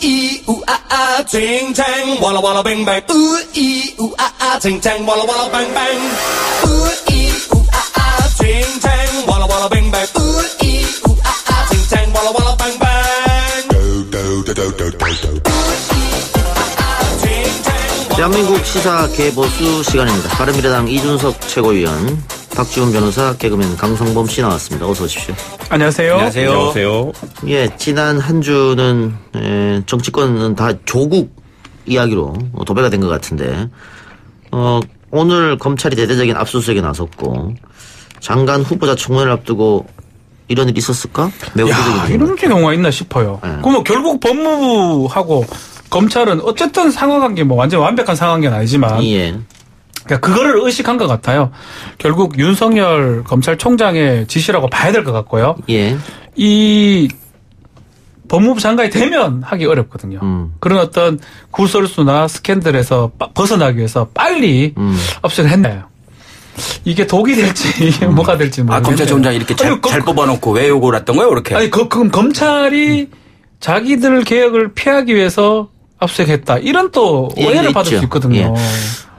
이 우아아 쟁쟁 walla walla bang bang 이 우아아 쟁쟁 walla walla bang bang 이 우아아 쟁쟁 walla walla bang bang 이 우아아 쟁쟁 walla walla bang bang 대한민국 시사 개보수 시간입니다. 바른미래당 이준석 최고위원, 박지훈 변호사, 개그맨 강성범 씨 나왔습니다. 어서 오십시오. 안녕하세요. 안녕하세요. 예, 지난 한 주는 정치권은 다 조국 이야기로 도배가 된 것 같은데 오늘 검찰이 대대적인 압수수색에 나섰고 장관 후보자 청문회를 앞두고 이런 일이 있었을까? 매우 이런 경우가 있나 싶어요. 네. 그럼 결국 법무부하고 검찰은 어쨌든 상하관계 완전 완벽한 상하관계는 아니지만 예. 그러니까 그거를 의식한 것 같아요. 결국 윤석열 검찰총장의 지시라고 봐야 될 것 같고요. 예. 이 법무부 장관이 되면 하기 어렵거든요. 그런 어떤 구설수나 스캔들에서 벗어나기 위해서 빨리 압수를 했나요? 이게 독이 될지 이게 뭐가 될지 모르겠네요. 검찰총장이 이렇게 잘 뽑아놓고 왜 요구를 했던 거예요? 그렇게? 아니 그럼 검찰이 자기들 개혁을 피하기 위해서 압수했다. 이런 또 오해를 받을 수 있거든요. 예.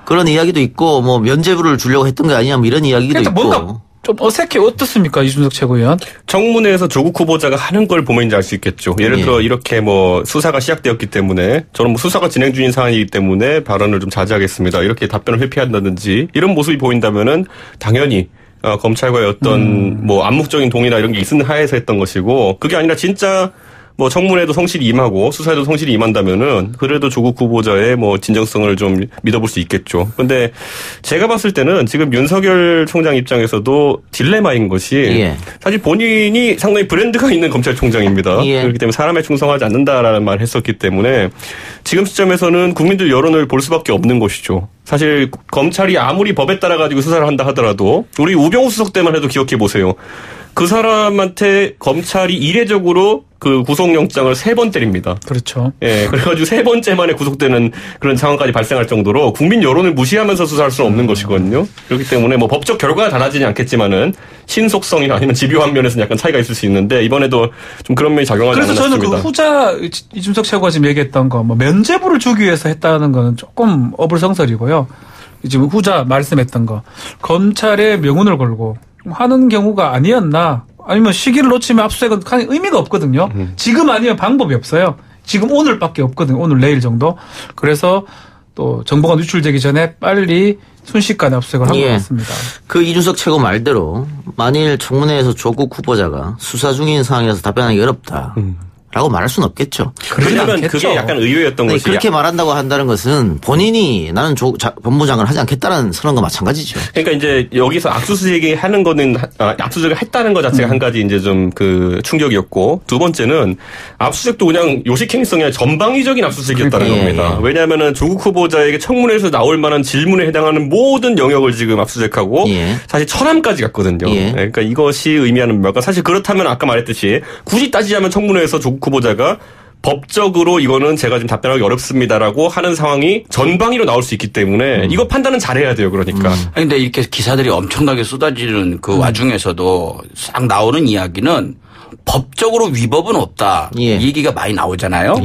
그런 이야기도 있고 뭐 면죄부를 주려고 했던 게 아니냐 뭐 이런 이야기도 그러니까 있고. 뭔가 좀 어색해. 어떻습니까? 이준석 최고위원. 청문회에서 조국 후보자가 하는 걸 보면 이제 알 수 있겠죠. 예를 들어 이렇게 뭐 수사가 시작되었기 때문에 저는 뭐 수사가 진행 중인 상황이기 때문에 발언을 좀 자제하겠습니다. 이렇게 답변을 회피한다든지 이런 모습이 보인다면은 당연히 검찰과의 어떤 뭐 암묵적인 동의나 이런 게 있는 하에서 했던 것이고 그게 아니라 진짜 뭐 청문회도 성실히 임하고 수사에도 성실히 임한다면은 그래도 조국 후보자의 뭐 진정성을 좀 믿어볼 수 있겠죠. 근데 제가 봤을 때는 지금 윤석열 총장 입장에서도 딜레마인 것이 사실 본인이 상당히 브랜드가 있는 검찰총장입니다. 그렇기 때문에 사람에 충성하지 않는다라는 말을 했었기 때문에 지금 시점에서는 국민들 여론을 볼 수밖에 없는 것이죠. 사실 검찰이 아무리 법에 따라 가지고 수사를 한다 하더라도 우리 우병우 수석 때만 해도 기억해 보세요. 그 사람한테 검찰이 이례적으로 그 구속영장을 3번 때립니다. 그렇죠. 예, 그래가지고 3번째 만에 구속되는 그런 상황까지 발생할 정도로 국민 여론을 무시하면서 수사할 수는 없는 것이거든요. 그렇기 때문에 뭐 법적 결과가 달라지지 않겠지만은 신속성이나 아니면 집요한 면에서는 약간 차이가 있을 수 있는데 이번에도 좀 그런 면이 작용하지 않았습니다. 그래서 저는 그 후자 이준석 최고가 지금 얘기했던 거 뭐 면죄부를 주기 위해서 했다는 거는 조금 어불성설이고요. 지금 후자 말씀했던 거 검찰의 명운을 걸고 하는 경우가 아니었나 아니면 시기를 놓치면 압수수색은 의미가 없거든요. 지금 아니면 방법이 없어요. 지금 오늘밖에 없거든요. 오늘 내일 정도. 그래서 또 정보가 누출되기 전에 빨리 순식간에 압수수색을 한 것 같습니다. 그 이준석 최고 말대로 만일 청문회에서 조국 후보자가 수사 중인 상황이라서 답변하기 어렵다. 라고 말할 수는 없겠죠. 왜냐하면 그게 약간 의외였던 것이. 그렇게 말한다고 한다는 것은 본인이 나는 법무장관을 하지 않겠다는 선언과 마찬가지죠. 그러니까 이제 여기서 압수수색이 하는 거는 압수수색을 했다는 것 자체가 한 가지 이제 좀 그 충격이었고 두 번째는 압수수색도 그냥 요식행위성이 아니라 전방위적인 압수수색이었다는 겁니다. 왜냐하면은 조국 후보자에게 청문회에서 나올 만한 질문에 해당하는 모든 영역을 지금 압수수색하고 사실 천암까지 갔거든요. 그러니까 이것이 의미하는 바가 사실 그렇다면 아까 말했듯이 굳이 따지자면 청문회에서 조국 후보자가 법적으로 이거는 제가 지금 답변하기 어렵습니다라고 하는 상황이 전방위로 나올 수 있기 때문에 이거 판단은 잘해야 돼요. 그러니까. 아니 근데 이렇게 기사들이 엄청나게 쏟아지는 그 와중에서도 싹 나오는 이야기는 법적으로 위법은 없다. 이 얘기가 많이 나오잖아요.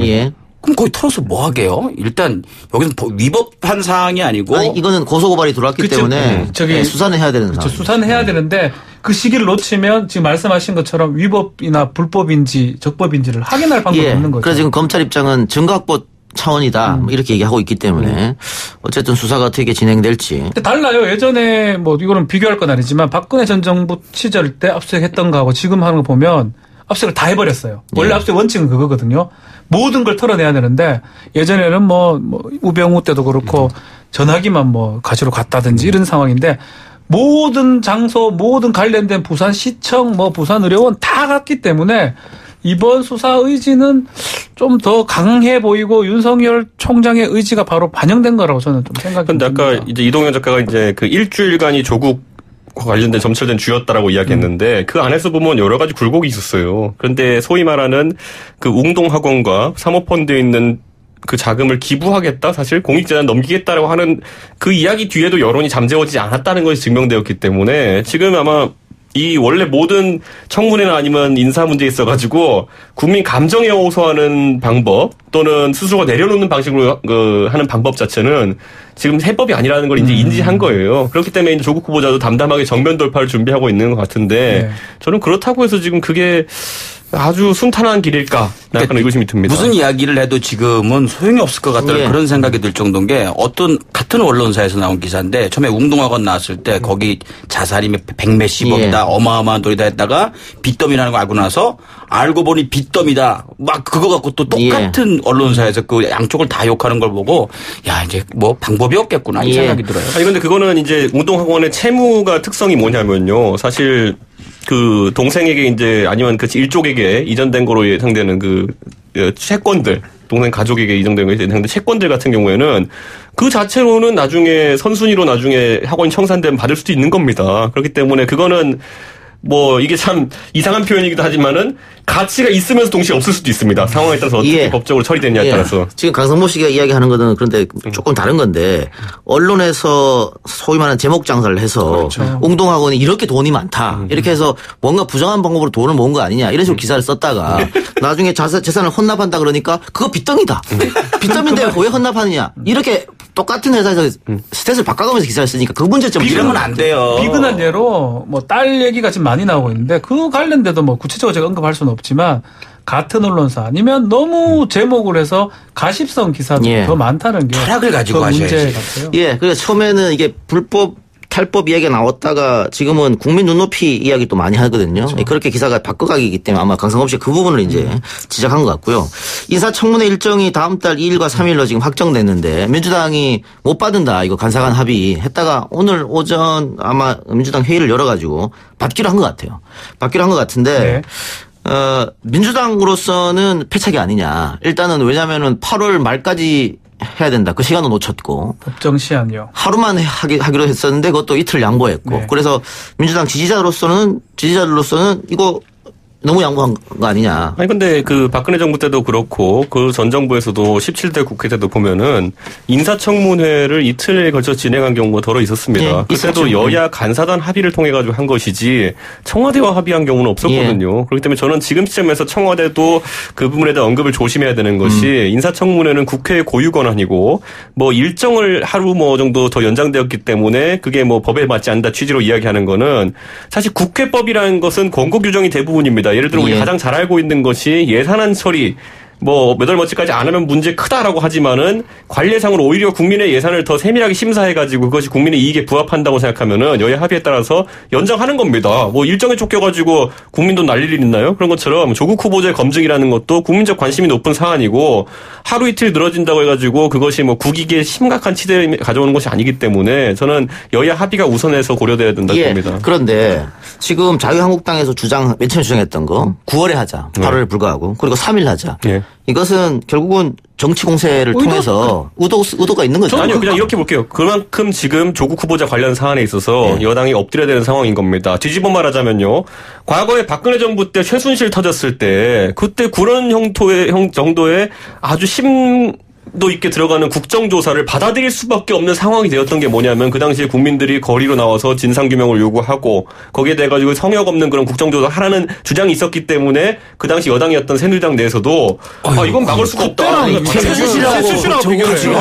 그럼 거기 털어서 뭐 하게요? 일단 여기서 위법한 사항이 아니고 아니 이거는 고소고발이 들어왔기 때문에 수사는 해야 되는 상황. 수사는 해야 되는데 그 시기를 놓치면 지금 말씀하신 것처럼 위법이나 불법인지 적법인지를 확인할 방법이 없는 거죠. 그래서 지금 검찰 입장은 증거 확보 차원이다 이렇게 얘기하고 있기 때문에 어쨌든 수사가 어떻게 진행될지. 근데 달라요. 예전에 뭐 이거는 비교할 건 아니지만 박근혜 전 정부 시절 때 압수수색했던 거하고 지금 하는 거 보면 압수수색을 다 해버렸어요. 원래 압수수색 원칙은 그거거든요. 모든 걸 털어내야 되는데 예전에는 뭐 우병우 때도 그렇고 전화기만 뭐 가지러 갔다든지 이런 상황인데 모든 장소 모든 관련된 부산시청 뭐 부산의료원 다 갔기 때문에 이번 수사 의지는 좀 더 강해 보이고 윤석열 총장의 의지가 바로 반영된 거라고 저는 좀 생각이 듭니다. 근데 아까 이제 이동현 작가가 이제 그 일주일간이 조국 관련된 점철된 주였다라고 이야기했는데 그 안에서 보면 여러 가지 굴곡이 있었어요. 그런데 소위 말하는 그 웅동학원과 사모펀드에 있는 그 자금을 기부하겠다, 사실 공익재단 넘기겠다라고 하는 그 이야기 뒤에도 여론이 잠재워지지 않았다는 것이 증명되었기 때문에 지금 아마 이 원래 모든 청문회나 아니면 인사 문제에 있어가지고 국민 감정에 호소하는 방법 또는 스스로가 내려놓는 방식으로 하는 방법 자체는 지금 해법이 아니라는 걸 이제 인지한 거예요. 그렇기 때문에 이제 조국 후보자도 담담하게 정면 돌파를 준비하고 있는 것 같은데 저는 그렇다고 해서 지금 그게 아주 순탄한 길일까? 약간 의구심이 듭니다. 무슨 이야기를 해도 지금은 소용이 없을 것 같다는 그런 생각이 들 정도인 게 어떤 같은 언론사에서 나온 기사인데 처음에 웅동학원 나왔을 때 거기 자살이 100몇십억이다 어마어마한 돈이다 했다가 빚더미라는 거 알고 나서 알고 보니 빚더미다 막 그거 갖고 또 똑같은 언론사에서 그 양쪽을 다 욕하는 걸 보고 야 이제 뭐 방법이 없겠구나 이 생각이 들어요. 아니 근데 그거는 이제 웅동학원의 채무가 특성이 뭐냐면요. 사실 그 동생에게 이제 아니면 그 일족에게 이전된 거로 예상되는 그 채권들 동생 가족에게 이전된 거에 예상되는 채권들 같은 경우에는 그 자체로는 나중에 선순위로 나중에 학원이 청산되면 받을 수도 있는 겁니다. 그렇기 때문에 그거는 뭐 이게 참 이상한 표현이기도 하지만은 가치가 있으면서 동시에 없을 수도 있습니다. 상황에 따라서 어떻게 법적으로 처리되느냐에 따라서. 지금 강성모 씨가 이야기하는 거는 그런데 조금 다른 건데 언론에서 소위 말하는 제목 장사를 해서 웅동학원이 이렇게 돈이 많다. 이렇게 해서 뭔가 부정한 방법으로 돈을 모은 거 아니냐. 이런 식으로 기사를 썼다가 나중에 재산을 헌납한다 그러니까 그거 빚덩이다. 빚더미인데 왜 헌납하느냐. 이렇게 똑같은 회사에서 스탯을 바꿔가면서 기사를 쓰니까 그 문제점 이러면 안 돼요. 비근한 예로 뭐 딸 얘기가 지금 많이 나오고 있는데 그 관련돼도 뭐 구체적으로 제가 언급할 수는 없지만 같은 언론사 아니면 너무 제목을 해서 가십성 기사도 더 많다는 게 철학을 가지고 문제 하셔야지. 같아요. 예, 그래서 처음에는 이게 불법 탈법 이야기가 나왔다가 지금은 국민 눈높이 이야기 또 많이 하거든요. 그렇죠. 그렇게 기사가 바꿔가기이기 때문에 아마 강성업 씨가 그 부분을 이제 지적한 것 같고요. 인사청문회 일정이 다음 달 2일과 3일로 지금 확정됐는데 민주당이 못 받는다 이거 간사간 합의했다가 오늘 오전 아마 민주당 회의를 열어가지고 받기로 한 것 같아요. 받기로 한 것 같은데 민주당으로서는 패착이 아니냐. 일단은 왜냐하면은 8월 말까지 해야 된다. 그 시간은 놓쳤고. 법정 시한이요. 하루만 하기로 했었는데 그것도 이틀 양보했고. 그래서 민주당 지지자들로서는 이거 너무 양보한 거 아니냐. 아니 근데 그 박근혜 정부 때도 그렇고 그 전 정부에서도 17대 국회 때도 보면은 인사청문회를 이틀에 걸쳐 진행한 경우가 더러 있었습니다. 그때도 여야 간사단 합의를 통해 가지고 한 것이지 청와대와 합의한 경우는 없었거든요. 그렇기 때문에 저는 지금 시점에서 청와대도 그 부분에 대한 언급을 조심해야 되는 것이 인사청문회는 국회의 고유 권한이고 뭐 일정을 하루 뭐 정도 더 연장되었기 때문에 그게 뭐 법에 맞지 않는다 취지로 이야기하는 거는 사실 국회법이라는 것은 권고 규정이 대부분입니다. 예를 들어 우리 가장 잘 알고 있는 것이 예산안 처리 뭐 몇 월 며칠까지 안 하면 문제 크다라고 하지만은 관례상으로 오히려 국민의 예산을 더 세밀하게 심사해가지고 그것이 국민의 이익에 부합한다고 생각하면은 여야 합의에 따라서 연장하는 겁니다. 뭐 일정에 쫓겨가지고 국민 돈 날릴 일 있나요? 그런 것처럼 조국 후보자의 검증이라는 것도 국민적 관심이 높은 사안이고 하루 이틀 늘어진다고 해가지고 그것이 뭐 국익에 심각한 치대를 가져오는 것이 아니기 때문에 저는 여야 합의가 우선해서 고려돼야 된다고 봅니다. 그런데 지금 자유한국당에서 맨 처음에 주장했던 거 9월에 하자. 8월에 불과하고 그리고 3일 하자. 이것은 결국은 정치 공세를 통해서 의도가 있는 거죠. 아니요, 그냥 이렇게 볼게요. 그만큼 지금 조국 후보자 관련 사안에 있어서 여당이 엎드려야 되는 상황인 겁니다. 뒤집어 말하자면요. 과거에 박근혜 정부 때 최순실 터졌을 때 그때 그런 정도의 아주 심도 있게 들어가는 국정조사를 받아들일 수밖에 없는 상황이 되었던 게 뭐냐면 그 당시에 국민들이 거리로 나와서 진상규명을 요구하고 거기에 대해 가지고 성역 없는 그런 국정조사 하라는 주장이 있었기 때문에 그 당시 여당이었던 새누리당 내에서도 이건 막을 수가 없다. 최순실하고 비교를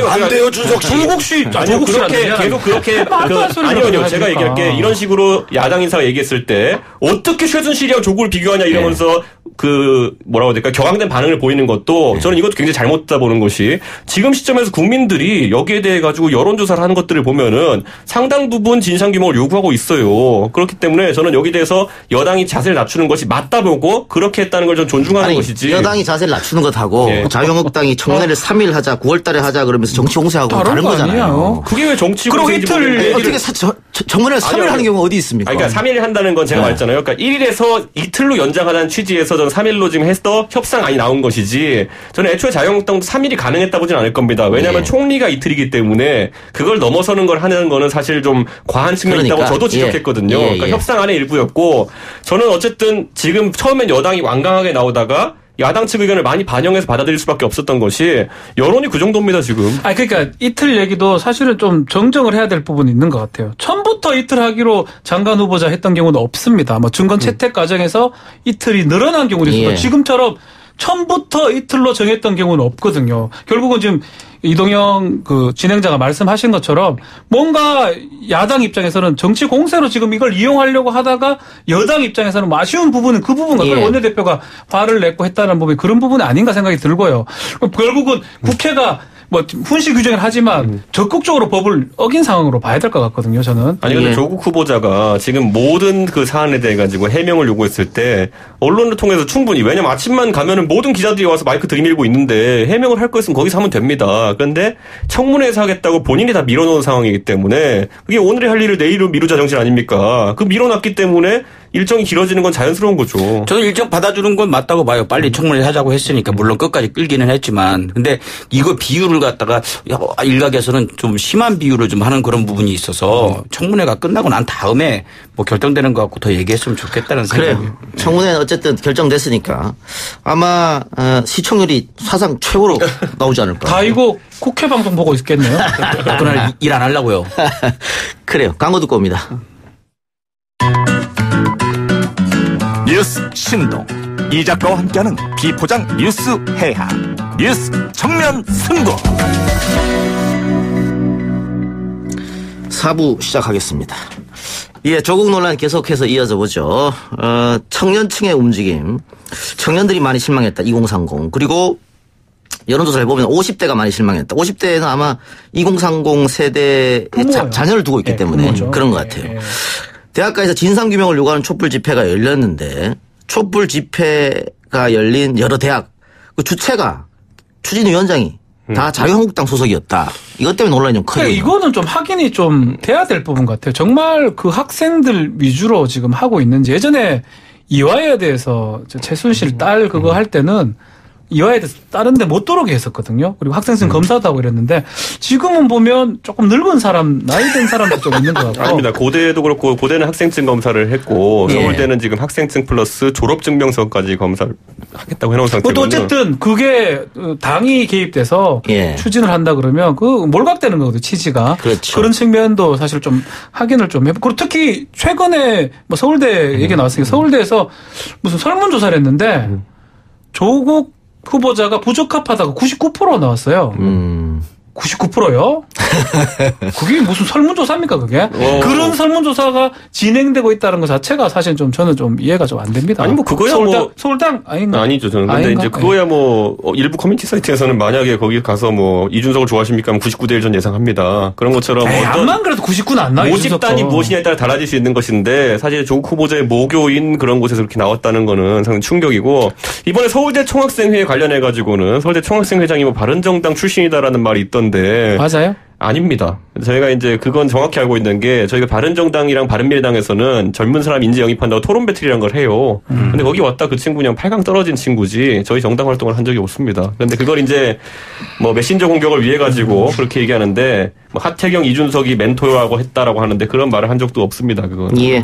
안 돼요, 준석 씨. 조국 씨 아니요 그렇게 계속 그렇게 아니요 제가 얘기할게 이런 식으로 야당 인사가 얘기했을 때 어떻게 최순실이랑 조국을 비교하냐 이러면서 그 뭐라고 해야 될까 격앙된 반응을 보이는 것도 저는 이것도 굉장히 잘못다 보는 것이 지금 시점에서 국민들이 여기에 대해 가지고 여론조사를 하는 것들을 보면은 상당 부분 진상규명을 요구하고 있어요. 그렇기 때문에 저는 여기에 대해서 여당이 자세를 낮추는 것이 맞다 보고 그렇게 했다는 걸 좀 존중하는 것이지. 여당이 자세를 낮추는 것하고 자유한국당이 청문회를 3일 하자 9월 달에 하자 그러면서 정치 공세하고 다른 거잖아요. 그게 왜 정치 공세인지 모르겠는데 어떻게 청문회를 3일 하는 경우가 어디 있습니까? 그러니까 3일 한다는 건 제가 말했잖아요. 그러니까 1일에서 이틀로 연장하자는 취지에서 저는 3일로 지금 해서 협상안이 나온 것이지 저는 애초에 자유한국당도 3일이 가능했다 보진 않을 겁니다. 왜냐하면 총리가 이틀이기 때문에 그걸 넘어서는 걸 하는 거는 사실 좀 과한 측면이 있다고 저도 지적했거든요. 그러니까 협상안의 일부였고 저는 어쨌든 지금 처음엔 여당이 완강하게 나오다가 야당 측 의견을 많이 반영해서 받아들일 수밖에 없었던 것이 여론이 그 정도입니다 지금. 그러니까 이틀 얘기도 사실은 좀 정정을 해야 될 부분이 있는 것 같아요. 처음부터 이틀 하기로 장관 후보자 했던 경우는 없습니다. 뭐 증거 채택 과정에서 이틀이 늘어난 경우도 있어요. 지금처럼 처음부터 이틀로 정했던 경우는 없거든요. 결국은 지금 이동영 그 진행자가 말씀하신 것처럼 뭔가 야당 입장에서는 정치 공세로 지금 이걸 이용하려고 하다가 여당 입장에서는 뭐 아쉬운 부분은 그 부분 같아요. 원내대표가 화를 냈고 했다는 부분이 그런 부분이 아닌가 생각이 들고요. 결국은 국회가 뭐 훈시 규정을 하지만 적극적으로 법을 어긴 상황으로 봐야 될 것 같거든요. 저는. 아니 근데 조국 후보자가 지금 모든 그 사안에 대해 가지고 해명을 요구했을 때 언론을 통해서 충분히 왜냐면 아침만 가면은 모든 기자들이 와서 마이크 들이밀고 있는데 해명을 할 거였으면 거기서 하면 됩니다. 그런데 청문회에서 하겠다고 본인이 다 밀어놓은 상황이기 때문에 그게 오늘의 할 일을 내일로 미루자 정신 아닙니까? 그 밀어놨기 때문에 일정이 길어지는 건 자연스러운 거죠. 저는 일정 받아주는 건 맞다고 봐요. 빨리 청문회 하자고 했으니까 물론 끝까지 끌기는 했지만 근데 이거 비율을 갖다가 일각에서는 좀 심한 비율을 좀 하는 그런 부분이 있어서 청문회가 끝나고 난 다음에 뭐 결정되는 것 같고 더 얘기했으면 좋겠다는 생각이. 그래요. 청문회는 어쨌든 결정됐으니까 아마 시청률이 사상 최고로 나오지 않을까. 다 이거 국회 방송 보고 있겠네요. 그날 일 안 하려고요. 그래요. 광고 듣고 옵니다. 뉴스 신동 이 작가와 함께하는 비포장 뉴스 해학 뉴스 정면 승부 4부 시작하겠습니다. 조국 논란 계속해서 이어져 보죠. 청년층의 움직임, 청년들이 많이 실망했다. 2030 그리고 여론조사를 보면 50대가 많이 실망했다. 50대는 아마 2030 세대의 자녀를 두고 있기 때문에 그런 것 같아요. 대학가에서 진상규명을 요구하는 촛불 집회가 열렸는데 촛불 집회가 열린 여러 대학 그 주체가 추진위원장이 다 자유한국당 소속이었다. 이것 때문에 논란이 좀 크죠. 이거는 좀 확인이 좀 돼야 될 부분 같아요. 정말 그 학생들 위주로 지금 하고 있는지. 예전에 이화여에 대해서 최순실 딸 그거 할 때는 이화여에 대해서 다른 데 못 들어오게 했었거든요. 그리고 학생증 검사도 하고 이랬는데 지금은 보면 조금 늙은 사람, 나이 든 사람도 좀 있는 것 같고. 아닙니다. 고대도 그렇고 고대는 학생증 검사를 했고 서울대는 지금 학생증 플러스 졸업증명서까지 검사를 하겠다고 해놓은 상태거든요. 어쨌든 그게 당이 개입돼서 추진을 한다 그러면 그 몰각되는 거거든요. 취지가. 그렇죠. 그런 측면도 사실 좀 확인을 좀 해보고 그리고 특히 최근에 뭐 서울대 얘기 나왔으니까 서울대에서 무슨 설문조사를 했는데 조국 후보자가 부적합하다가 99% 나왔어요. 99%요? 그게 무슨 설문조사입니까, 그게? 그런 설문조사가 진행되고 있다는 것 자체가 사실 좀 저는 좀 이해가 좀 안 됩니다. 아니, 뭐, 그거야 서울당 아닌가? 아니죠, 저는. 근데 이제 그거야 뭐, 일부 커뮤니티 사이트에서는 만약에 거기 가서 뭐, 이준석을 좋아하십니까? 하면 99대 1 전 예상합니다. 그런 것처럼. 암만 그래도 99는 안 나와요. 모집단이 무엇이냐에 따라 달라질 수 있는 것인데, 사실 조국 후보자의 모교인 그런 곳에서 그렇게 나왔다는 거는 상당히 충격이고, 이번에 서울대 총학생회에 관련해가지고는 서울대 총학생회장이 뭐, 바른정당 출신이다라는 말이 있던데. 맞아요? 아닙니다. 저희가 이제 그건 정확히 알고 있는 게 저희가 바른정당이랑 바른미래당에서는 젊은 사람 인재 영입한다고 토론 배틀이라는 걸 해요. 근데 거기 왔다 그 친구 그냥 8강 떨어진 친구지 저희 정당 활동을 한 적이 없습니다. 그런데 그걸 이제 뭐 메신저 공격을 위해 가지고 그렇게 얘기하는데 뭐 하태경, 이준석이 멘토라고 했다라고 하는데 그런 말을 한 적도 없습니다. 그건. 예.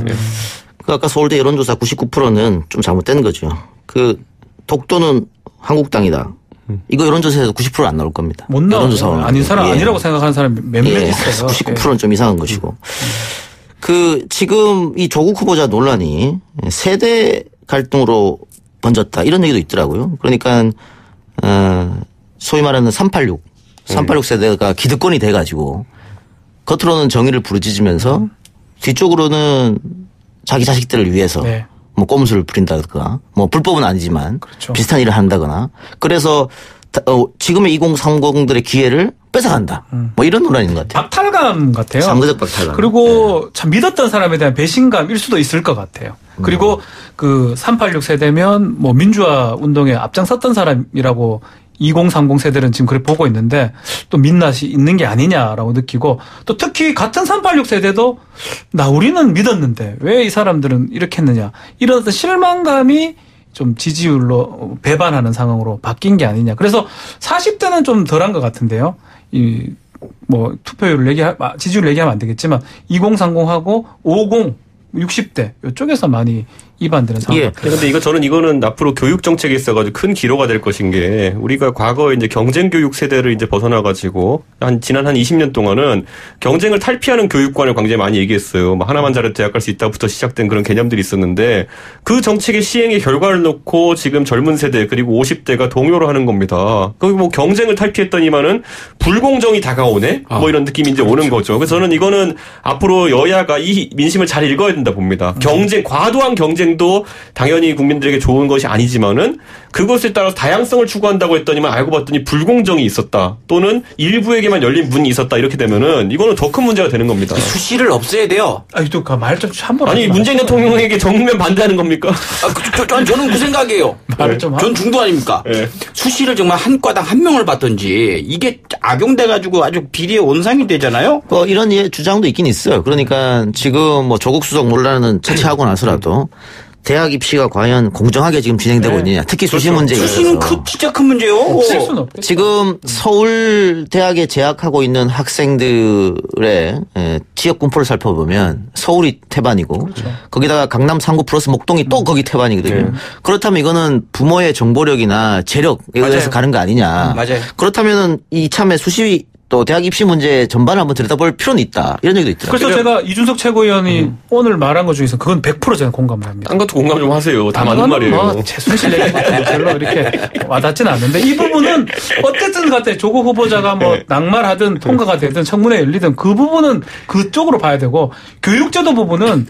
그 아까 서울대 여론조사 99%는 좀 잘못된 거죠. 그 독도는 한국당이다. 이거 여론조사에서 90% 안 나올 겁니다. 못 나와요. 아닌 사람 아니라고 생각하는 사람이 몇몇 있어요. 99%는 좀 이상한 것이고. 지금 이 조국 후보자 논란이 세대 갈등으로 번졌다 이런 얘기도 있더라고요. 그러니까 소위 말하는 386 세대가 기득권이 돼가지고 겉으로는 정의를 부르짖으면서 뒤쪽으로는 자기 자식들을 위해서 뭐 꼼수를 부린다든가 뭐 불법은 아니지만 비슷한 일을 한다거나 그래서 지금의 2030들의 기회를 뺏어간다. 뭐 이런 논란인 것 같아요. 박탈감 같아요. 상대적 박탈감. 그리고 참 믿었던 사람에 대한 배신감일 수도 있을 것 같아요. 그리고 그 386 세대면 뭐 민주화 운동에 앞장섰던 사람이라고 2030 세대는 지금 그렇게 보고 있는데 또 민낯이 있는 게 아니냐라고 느끼고 또 특히 같은 386 세대도 우리는 믿었는데 왜 이 사람들은 이렇게 했느냐 이런 어떤 실망감이 좀 지지율로 배반하는 상황으로 바뀐 게 아니냐. 그래서 40대는 좀 덜한 것 같은데요. 뭐 투표율을 지지율을 얘기하면 안 되겠지만 2030하고 50, 60대 이쪽에서 많이 위반되는 상황. 예. 근데 이거는 앞으로 교육 정책에 있어가지고 큰 기로가 될 것인 게 우리가 과거에 이제 경쟁 교육 세대를 이제 벗어나가지고 지난 20년 동안은 경쟁을 탈피하는 교육관을 굉장히 많이 얘기했어요. 뭐 하나만 잘해도 대학 갈 수 있다부터 시작된 그런 개념들이 있었는데 그 정책의 시행의 결과를 놓고 지금 젊은 세대 그리고 50대가 동요를 하는 겁니다. 거기 뭐 경쟁을 탈피했더니만은 불공정이 다가오네? 뭐 이런 느낌이 이제 오는 거죠. 그래서 저는 이거는 앞으로 여야가 이 민심을 잘 읽어야 된다 봅니다. 과도한 경쟁도 당연히 국민들에게 좋은 것이 아니지만은 그것에 따라서 다양성을 추구한다고 했더니만 알고 봤더니 불공정이 있었다. 또는 일부에게만 열린 문이 있었다. 이렇게 되면은 이거는 더 큰 문제가 되는 겁니다. 수시를 없애야 돼요. 또 말 좀 한번. 아니 문재인 대통령에게 정면 반대하는 겁니까? 저는 그 생각이에요. 말을 좀. 전 중도 아닙니까? 네. 수시를 정말 한 과당 한 명을 받든지 이게 악용돼가지고 아주 비리의 온상이 되잖아요. 이런 주장도 있긴 있어요. 그러니까 지금 뭐 조국 수석 논란은 차치하고 나서라도 대학 입시가 과연 공정하게 지금 진행되고 있느냐. 특히 수시 문제가 있어서. 수시는 진짜 큰 문제요. 지금 서울 대학에 재학하고 있는 학생들의 지역 분포를 살펴보면 서울이 태반이고 그렇죠. 거기다가 강남 3구 플러스 목동이 또 거기 태반이거든요. 그렇다면 이거는 부모의 정보력이나 재력에 의해서 가는 거 아니냐. 맞아요. 그렇다면 이참에 수시 또 대학 입시 문제 전반을 한번 들여다볼 필요는 있다. 이런 얘기도 있더라고요. 그래서 제가 이준석 최고위원이 오늘 말한 것 중에서 그건 100% 저는 공감을 합니다. 딴 것도 공감 좀 하세요. 다 맞는 말이에요. 제 순실 얘기 별로 이렇게 와닿지는 않는데 이 부분은 어쨌든 간에 조국 후보자가 뭐 낙마하든 통과가 되든 청문회 열리든 그 부분은 그쪽으로 봐야 되고 교육제도 부분은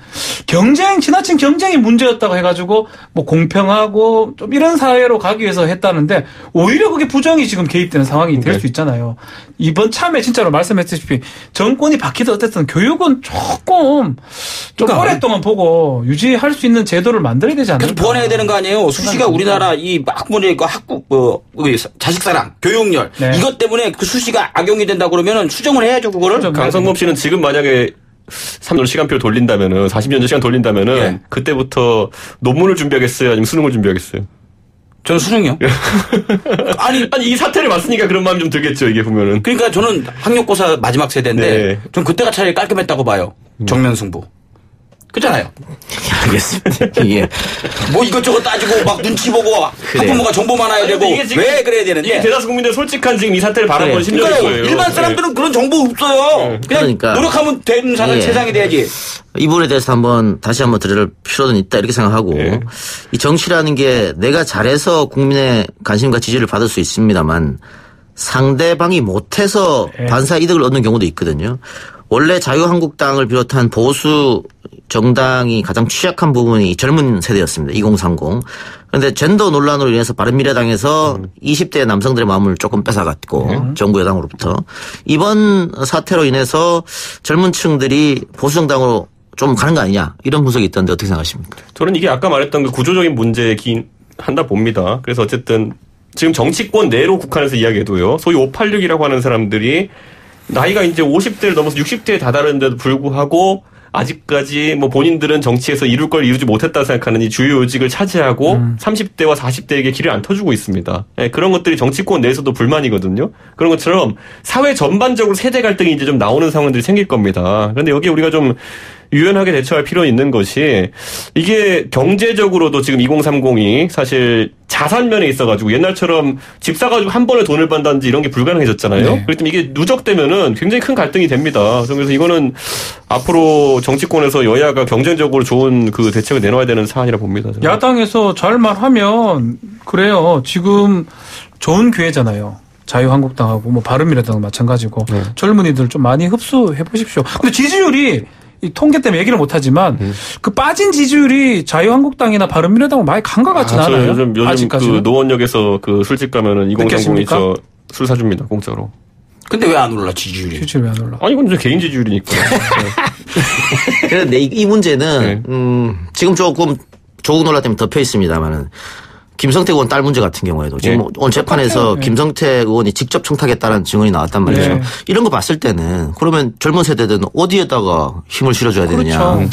지나친 경쟁이 문제였다고 해가지고 뭐 공평하고 좀 이런 사회로 가기 위해서 했다는데 오히려 그게 부정이 지금 개입되는 상황이 될 수 있잖아요. 이번 참에 진짜로 말씀했다시피 정권이 바뀌든 어쨌든 교육은 조금 좀 그러니까 오랫동안 보고 유지할 수 있는 제도를 만들어야 되지 않을까. 계속 보완해야 되는 거 아니에요. 수시가 우리나라 이 학부모의 자식사랑, 교육열 이것 때문에 그 수시가 악용이 된다 그러면은 수정을 해야죠 그거를. 강성범 씨는 지금 만약에 3년 시간표를 돌린다면은 40년 시간 돌린다면은 그때부터 논문을 준비하겠어요, 아니면 수능을 준비하겠어요? 저는 수능이요. 아니 이 사태를 봤으니까 그런 마음이 좀 들겠죠, 이게 보면은. 그러니까 저는 학력고사 마지막 세대인데 전 그때가 차라리 깔끔했다고 봐요. 정면 승부. 그렇잖아요. 알겠습니다. 예. 뭐 이것저것 따지고 막 눈치 보고 학부모가 정보 많아야 되고 왜 그래야 되는데. 이게 대다수 국민들 솔직한 지금 이 사태를 바라보는 심정일 거예요. 일반 사람들은 그런 정보 없어요. 그냥 노력하면 되는 세상이 돼야지. 이 부분에 대해서 다시 한번 들을 필요는 있다 이렇게 생각하고 이 정치라는 게 내가 잘해서 국민의 관심과 지지를 받을 수 있습니다만 상대방이 못해서 반사 이득을 얻는 경우도 있거든요. 원래 자유한국당을 비롯한 보수 정당이 가장 취약한 부분이 젊은 세대였습니다. 2030. 그런데 젠더 논란으로 인해서 바른미래당에서 20대 남성들의 마음을 조금 뺏어갔고 정부 여당으로부터 이번 사태로 인해서 젊은 층들이 보수 정당으로 좀 가는 거 아니냐 이런 분석이 있던데 어떻게 생각하십니까? 저는 이게 아까 말했던 그 구조적인 문제이긴 한다 봅니다. 그래서 어쨌든 지금 정치권 내로 국한해서 이야기해도요. 소위 586이라고 하는 사람들이 나이가 이제 50대를 넘어서 60대에 다다르는데도 불구하고 아직까지 뭐 본인들은 정치에서 이룰 걸 이루지 못했다고 생각하는 이 주요 요직을 차지하고 30대와 40대에게 길을 안 터주고 있습니다. 그런 것들이 정치권 내에서도 불만이거든요. 그런 것처럼 사회 전반적으로 세대 갈등이 이제 좀 나오는 상황들이 생길 겁니다. 그런데 여기에 우리가 좀 유연하게 대처할 필요는 있는 것이 이게 경제적으로도 지금 2030이 사실 자산면에 있어가지고 옛날처럼 집 사가지고 한 번에 돈을 번다든지 이런 게 불가능해졌잖아요. 그렇기 때문에 이게 누적되면은 굉장히 큰 갈등이 됩니다. 그래서 이거는 앞으로 정치권에서 여야가 경쟁적으로 좋은 그 대책을 내놓아야 되는 사안이라 봅니다. 저는. 야당에서 잘 말하면 그래요. 지금 좋은 기회잖아요. 자유한국당하고 뭐 바른미래당은 마찬가지고 젊은이들 좀 많이 흡수해 보십시오. 근데 지지율이 이 통계 때문에 얘기를 못하지만 그 빠진 지지율이 자유한국당이나 바른미래당은 많이 간 것 같지는 않아요. 요즘 아직까지는? 그 노원역에서 그 술집 가면은 2030이 저 술 사줍니다 공짜로. 근데 왜 안 올라 지지율이? 지지율이 왜 안 올라? 아니 이건 이제 개인 지지율이니까. 그런데 이 문제는 지금 조금 조국 논란 때문에 덮여 있습니다만은. 김성태 의원 딸 문제 같은 경우에도 지금 오늘 재판에서 김성태 의원이 직접 청탁했다는 증언이 나왔단 말이죠. 이런 거 봤을 때는 그러면 젊은 세대들은 어디에다가 힘을 실어줘야 되느냐.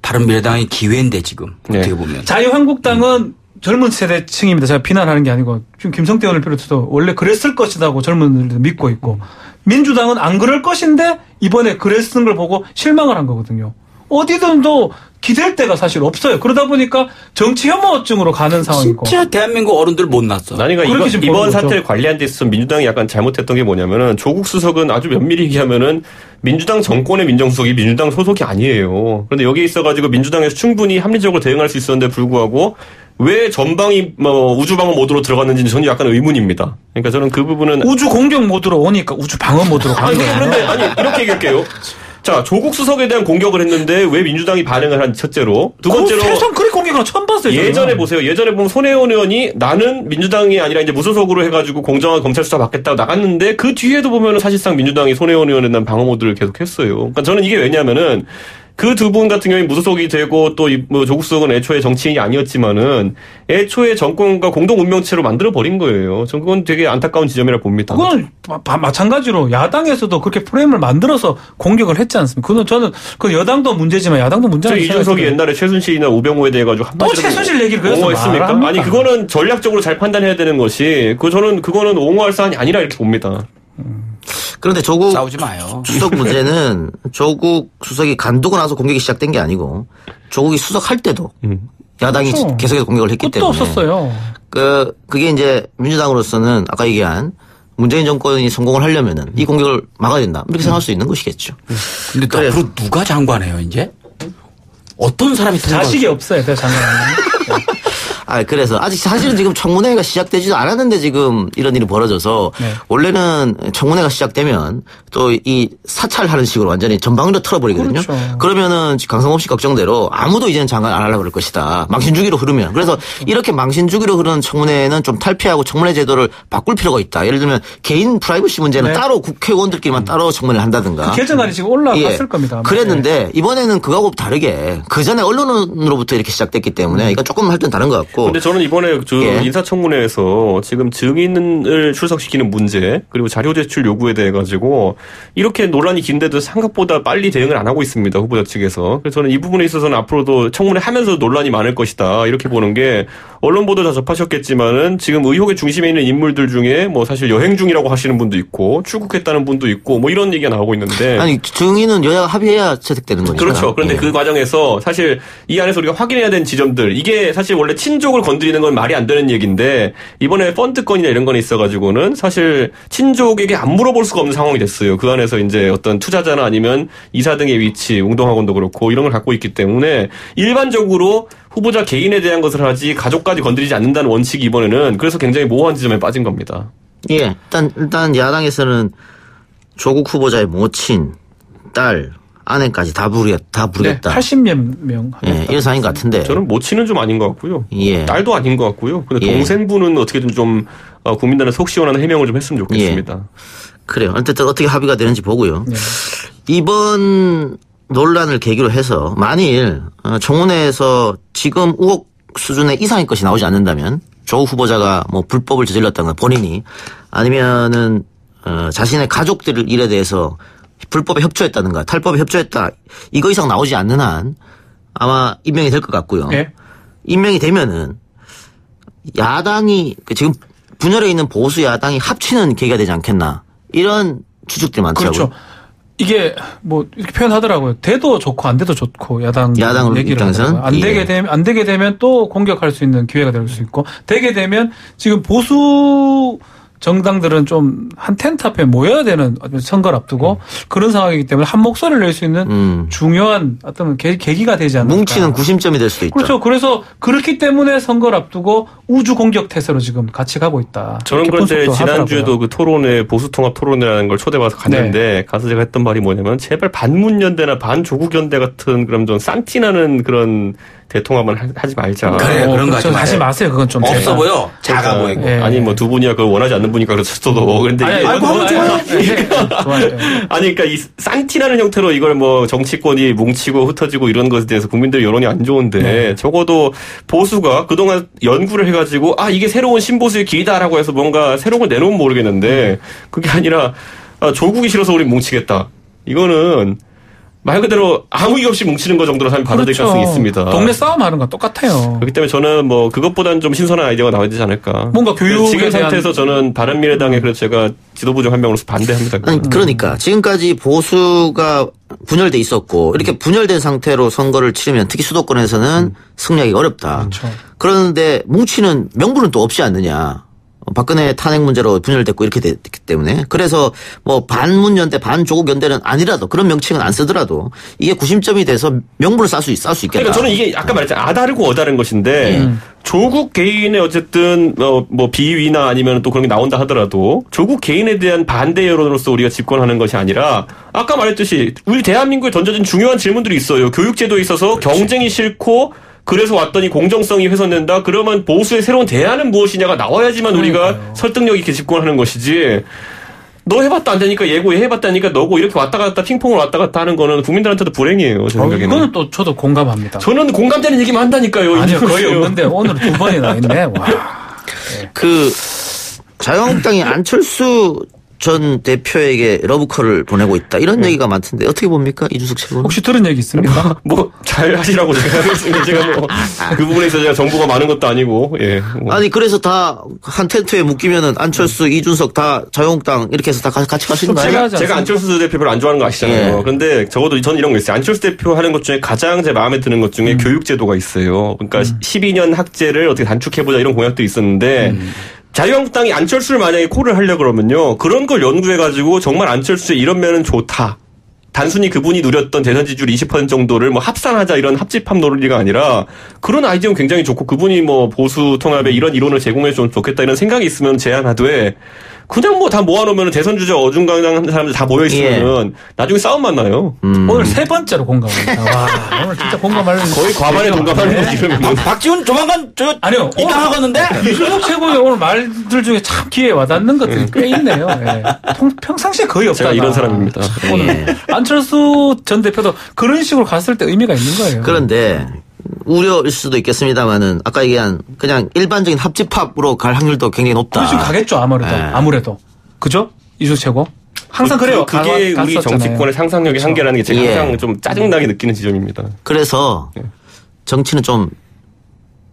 바른미래당이 기회인데 지금 어떻게 보면. 자유한국당은 젊은 세대층입니다. 제가 비난하는 게 아니고 지금 김성태 의원을 비롯해서 원래 그랬을 것이라고 젊은이들도 믿고 있고 민주당은 안 그럴 것인데 이번에 그랬는 걸 보고 실망을 한 거거든요. 어디든 또 기댈 데가 사실 없어요. 그러다 보니까 정치 혐오증으로 가는 상황이고. 진짜 대한민국 어른들 못 났어. 아니, 그러니까 이번 사태를 관리한 데 있어서 민주당이 약간 잘못했던 게 뭐냐면은 조국 수석은 아주 면밀히 얘기하면은 민주당 정권의 민정수석이 민주당 소속이 아니에요. 그런데 여기에 있어가지고 민주당에서 충분히 합리적으로 대응할 수 있었는데 불구하고 왜 전방위 우주방어 모드로 들어갔는지는 저는 약간 의문입니다. 그러니까 저는 그 부분은 우주 공격 모드로 오니까 우주 방어 모드로 간 거예요. 그런데 아니 이렇게 얘기할게요. 자, 조국 수석에 대한 공격을 했는데 왜 민주당이 반응을 한 첫째로. 두 번째로. 세상 그렇게 공격을 처음 봤어요. 예전에 보세요. 예전에 보면 손혜원 의원이 나는 민주당이 아니라 이제 무소속으로 해가지고 공정한 검찰 수사 받겠다고 나갔는데 그 뒤에도 보면은 사실상 민주당이 손혜원 의원에 대한 방어 모드를 계속 했어요. 그러니까 저는 이게 왜냐면은 그 두 분 같은 경우에 무소속이 되고 또 조국 수석은 애초에 정치인이 아니었지만은 애초에 정권과 공동 운명체로 만들어 버린 거예요. 저는 그건 되게 안타까운 지점이라고 봅니다. 그건 마찬가지로 야당에서도 그렇게 프레임을 만들어서 공격을 했지 않습니까? 그건 저는 그 여당도 문제지만 야당도 문제는 이준석이 옛날에 최순실이나 우병우에 대해 가지고 한마디로 또 최순실 얘기를 그래서 옹호했습니까? 아니 그거는 전략적으로 잘 판단해야 되는 것이 저는 그거는 옹호할 사안이 아니라 이렇게 봅니다. 그런데 조국 싸우지 마요. 수석 문제는 조국 수석이 간두고 나서 공격이 시작된 게 아니고 조국이 수석할 때도 야당이 그렇죠. 계속해서 공격을 했기 끝도 때문에 없었어요. 그게 이제 민주당으로서는 아까 얘기한 문재인 정권이 성공을 하려면은 이 공격을 막아야 된다 이렇게 생각할 수 있는 것이겠죠. 근데 또 앞으로 누가 장관해요 이제? 어떤 사람이 자식이 없어요, 장관은. 그래서 아직 사실은 지금 청문회가 시작되지도 않았는데 지금 이런 일이 벌어져서 네. 원래는 청문회가 시작되면 또 이 사찰하는 식으로 완전히 전방위로 털어버리거든요. 그렇죠. 그러면은 강성범 씨 걱정대로 아무도 이제는 장관 안 하려고 그럴 것이다. 망신주기로 흐르면. 그래서 이렇게 망신주기로 흐르는 청문회는 좀 탈피하고 청문회 제도를 바꿀 필요가 있다. 예를 들면 개인 프라이버시 문제는 네. 따로 국회의원들끼리만 따로 청문회를 한다든가. 그 개정안이 지금 올라갔을 겁니다. 아마. 그랬는데 이번에는 그거하고 다르게 그 전에 언론으로부터 이렇게 시작됐기 때문에 이거 조금 할 땐 다른 것 같고. 근데 저는 이번에 인사청문회에서 지금 증인을 출석시키는 문제 그리고 자료 제출 요구에 대해 가지고 이렇게 논란이 긴데도 생각보다 빨리 대응을 안 하고 있습니다. 후보자 측에서. 그래서 저는 이 부분에 있어서는 앞으로도 청문회 하면서 논란이 많을 것이다. 이렇게 보는 게 언론 보도 다 접하셨겠지만은 지금 의혹의 중심에 있는 인물들 중에 뭐 사실 여행 중이라고 하시는 분도 있고 출국했다는 분도 있고 뭐 이런 얘기가 나오고 있는데. 아니 증인은 여야가 합의해야 채택되는 거죠. 그렇죠. 그런데 그 과정에서 사실 이 안에서 우리가 확인해야 되는 지점들 이게 사실 원래 친족을 건드리는 건 말이 안 되는 얘기인데 이번에 펀드 건이나 이런 건 있어가지고는 사실 친족에게 안 물어볼 수가 없는 상황이 됐어요. 그 안에서 이제 어떤 투자자나 아니면 이사 등의 위치, 웅동학원도 그렇고 이런 걸 갖고 있기 때문에 일반적으로 후보자 개인에 대한 것을 하지 가족까지 건드리지 않는다는 원칙이 이번에는 그래서 굉장히 모호한 지점에 빠진 겁니다. 예, 일단 야당에서는 조국 후보자의 모친, 딸, 아내까지 다 부르겠다. 네, 80여 명. 예, 이런 상황인 것 같은데. 저는 모친은 좀 아닌 것 같고요. 예. 딸도 아닌 것 같고요. 근데 동생분은 어떻게든 좀 국민들의 속 시원한 해명을 좀 했으면 좋겠습니다. 예. 그래요. 어쨌든 어떻게 합의가 되는지 보고요. 네. 이번 논란을 계기로 해서 만일 청문회에서 지금 의혹 수준의 이상의 것이 나오지 않는다면 조국 후보자가 뭐 불법을 저질렀다거나 본인이 아니면은 자신의 가족들 일에 대해서 불법에 협조했다든가 탈법에 협조했다 이거 이상 나오지 않는 한 아마 임명이 될 것 같고요. 네. 임명이 되면은 야당이 지금 분열해 있는 보수 야당이 합치는 계기가 되지 않겠나 이런 추측들이 많더라고요. 그렇죠. 이게 뭐 이렇게 표현하더라고요. 돼도 좋고 안 돼도 좋고 야당 얘기를 하더라고요. 안 되게 되면 또 공격할 수 있는 기회가 될 수 있고 되게 되면 지금 보수 정당들은 좀 한 텐트 앞에 모여야 되는 선거를 앞두고 그런 상황이기 때문에 한 목소리를 낼 수 있는 중요한 어떤 계기가 되지 않을까. 뭉치는 구심점이 될 수도 있다. 그렇죠. 그래서 그렇기 때문에 선거를 앞두고 우주 공격 태세로 지금 같이 가고 있다. 저는 그런데 지난주에도 그 토론회 보수통합 토론회라는 걸 초대받아서 갔는데 네. 가서 제가 했던 말이 뭐냐면 제발 반문연대나 반조국연대 같은 그런 좀 싼티나는 그런 대통합은 하지 말자. 그래 그런 거 하지 마세요. 그건 좀 없어 보여. 작아 보이고. 네. 아니 뭐 두 분이야 그걸 원하지 않는 분이니까 그렇어도 그런데 이게 좋아요. 아니 그러니까 이 싼티나는 형태로 이걸 뭐 정치권이 뭉치고 흩어지고 이런 것에 대해서 국민들 여론이 안 좋은데 적어도 보수가 그동안 연구를 해가지고 이게 새로운 신보수의 길이다라고 해서 뭔가 새로운 걸 내놓으면 모르겠는데 그게 아니라 조국이 싫어서 우리 뭉치겠다. 이거는 말 그대로 아무 이유 없이 뭉치는 거 정도로 하면 받아들일 가능성이 있습니다. 동네 싸움 하는 건 똑같아요. 그렇기 때문에 저는 뭐 그것보다는 좀 신선한 아이디어가 나와야 되지 않을까. 뭔가 교육에 지금 상태에서 저는 바른미래당에 그래서 제가 지도부 중 한 명으로서 반대합니다. 아니, 그러니까 지금까지 보수가 분열돼 있었고 이렇게 분열된 상태로 선거를 치르면 특히 수도권에서는 승리하기 어렵다. 그렇죠. 그런데 뭉치는 명분은 또 없지 않느냐. 박근혜 탄핵 문제로 분열됐고 이렇게 됐기 때문에 그래서 뭐 반문연대 반조국연대는 아니라도 그런 명칭은 안 쓰더라도 이게 구심점이 돼서 명분을 쌓을 수 있겠다. 그러니까 저는 이게 아까 말했잖아요. 아다르고 어다른 것인데 조국 개인의 어쨌든 뭐 비위나 아니면 또 그런 게 나온다 하더라도 조국 개인에 대한 반대 여론으로서 우리가 집권하는 것이 아니라 아까 말했듯이 우리 대한민국에 던져진 중요한 질문들이 있어요. 교육제도에 있어서 경쟁이 싫고 그래서 왔더니 공정성이 훼손된다. 그러면 보수의 새로운 대안은 무엇이냐가 나와야지만 우리가 설득력 있게 집권하는 것이지. 너 해봤다 안 되니까 얘고 얘 해봤다니까 너고 이렇게 왔다 갔다 핑퐁을 왔다 갔다 하는 거는 국민들한테도 불행이에요. 제 생각에는. 이거는 또 저도 공감합니다. 저는 공감되는 얘기만 한다니까요. 아니요 거의 없는데 오늘 2번이나 있네. 와. 그 자유한국당이 안철수 전 대표에게 러브콜을 보내고 있다. 이런 얘기가 많던데 어떻게 봅니까? 이준석 최고는. 혹시 들은 얘기 있습니까? 뭐 잘 하시라고 제가 하겠습니다. 제가 뭐 그 부분에 있어서 제가 정보가 많은 것도 아니고. 예. 뭐. 아니 그래서 다 한 텐트에 묶이면은 안철수, 이준석 다 자유한국당 이렇게 해서 다 같이 가시는 거 아니에요? 제가 안철수 대표 별로 안 좋아하는 거 아시잖아요. 예. 그런데 적어도 저는 이런 거 있어요. 안철수 대표 하는 것 중에 가장 제 마음에 드는 것 중에 교육제도가 있어요. 그러니까 12년 학제를 어떻게 단축해보자 이런 공약도 있었는데 자유한국당이 안철수를 만약에 콜을 하려고 그러면요. 그런 걸 연구해가지고 정말 안철수의 이런 면은 좋다. 단순히 그분이 누렸던 대선 지지율 20% 정도를 뭐 합산하자 이런 합집합 논리가 아니라 그런 아이디어는 굉장히 좋고 그분이 뭐 보수 통합에 이런 이론을 제공해주면 좋겠다 이런 생각이 있으면 제안하되 그냥 뭐 다 모아놓으면 대선 주자 어중간한 사람들 다 모여있으면은 나중에 싸움만 나요. 오늘 세 번째로 공감합니다. 와, 오늘 진짜 공감하려는. 거의 과반에 공감하는 거지, 이러면. 박지훈 조만간 아니요. 입당하겠는데? 이준석 최고의 오늘 말들 중에 참 귀에 와닿는 것들이 꽤 있네요. 예. 평상시에 거의 없다. 제가 이런 사람입니다. 오늘 안철수 전 대표도 그런 식으로 갔을 때 의미가 있는 거예요. 그런데 우려일 수도 있겠습니다만은 아까 얘기한 그냥 일반적인 합집합으로 갈 확률도 굉장히 높다. 그런 식으로 가겠죠 아무래도. 네. 아무래도. 그죠? 이준석 최고. 항상 그래요. 그게 우리 정치권의 상상력의 그렇죠. 한계라는 게 제가 예. 항상 좀 짜증나게 느끼는 지점입니다. 그래서 정치는 좀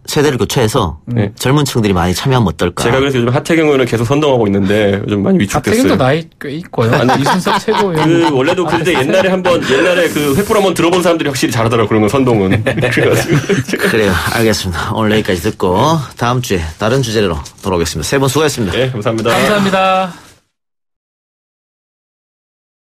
세대를 교체해서 젊은 층들이 많이 참여하면 어떨까. 제가 그래서 요즘 하태경 의원을 계속 선동하고 있는데 요즘 많이 위축됐어요. 하태경도 나이 꽤 있고요. 이준석 최고 그 원래도 근데 옛날에 그 횃불 한번 들어본 사람들이 확실히 잘하더라고 그런 건 선동은. 그래가지고 그래요. 알겠습니다. 오늘 여기까지 듣고 다음 주에 다른 주제로 돌아오겠습니다. 세 분 수고했습니다. 네, 감사합니다. 감사합니다.